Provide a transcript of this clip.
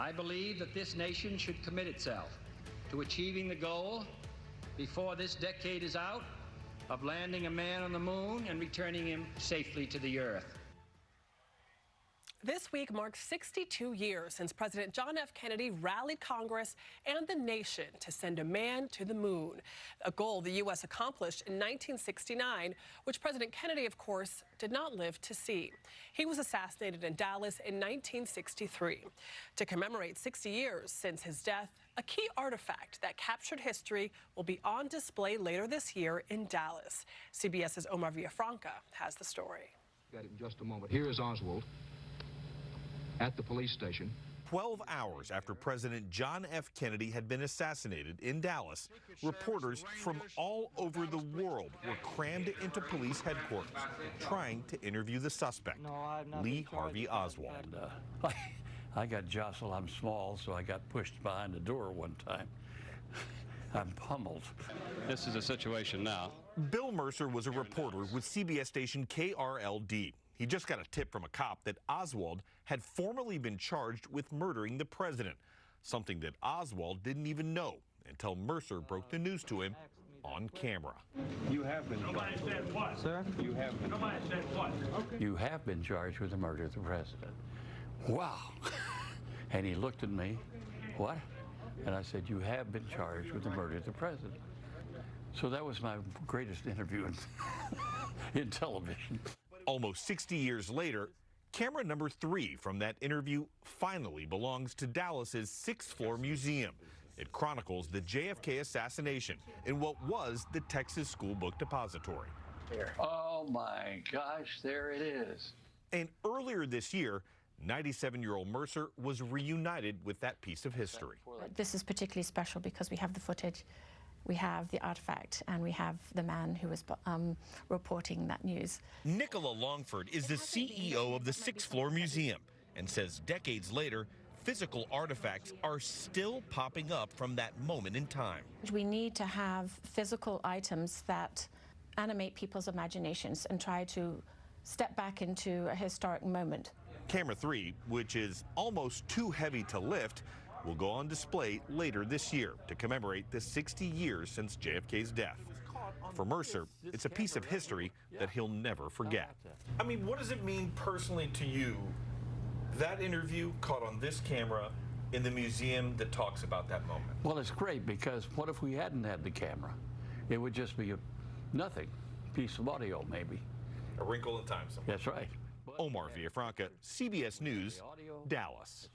I believe that this nation should commit itself to achieving the goal before this decade is out of landing a man on the moon and returning him safely to the earth. This week marks 62 years since President John F. Kennedy rallied Congress and the nation to send a man to the moon, a goal the U.S. accomplished in 1969, which President Kennedy, of course, did not live to see. He was assassinated in Dallas in 1963. To commemorate 60 years since his death, a key artifact that captured history will be on display later this year in Dallas. CBS's Omar Villafranca has the story. Got it in just a moment. Here is Oswald at the police station. 12 hours after President John F. Kennedy had been assassinated in Dallas, reporters from all over the world were crammed into police headquarters trying to interview the suspect, Lee Harvey Oswald. I got jostled. I'm small, so I got pushed behind the door one time. I'm pummeled. This is a situation now. Bill Mercer was a reporter with CBS station KRLD. He just got a tip from a cop that Oswald had formerly been charged with murdering the president, something that Oswald didn't even know until Mercer broke the news to him on camera. You have been charged. Nobody said what? Sir? You have been. Nobody said what? Okay. You have been charged with the murder of the president. Wow. And he looked at me, what? And I said, you have been charged with the murder of the president. So that was my greatest interview in television. Almost 60 years later, camera number 3 from that interview finally belongs to Dallas's 6th floor museum. It chronicles the JFK assassination in what was the Texas School Book Depository. Oh my gosh, there it is. And earlier this year, 97-year-old Mercer was reunited with that piece of history. This is particularly special because we have the footage, we have the artifact, and we have the man who was reporting that news. Nicola Longford is the CEO of the 6th Floor Museum and says decades later, physical artifacts are still popping up from that moment in time. We need to have physical items that animate people's imaginations and try to step back into a historic moment. Camera 3, which is almost too heavy to lift, will go on display later this year to commemorate the 60 years since JFK's death. For Mercer, it's a piece of history that he'll never forget. I mean, what does it mean personally to you, that interview caught on this camera in the museum that talks about that moment? Well, it's great because what if we hadn't had the camera? It would just be nothing, piece of audio maybe. A wrinkle in time somewhere. That's right. Omar Villafranca, CBS News, Dallas.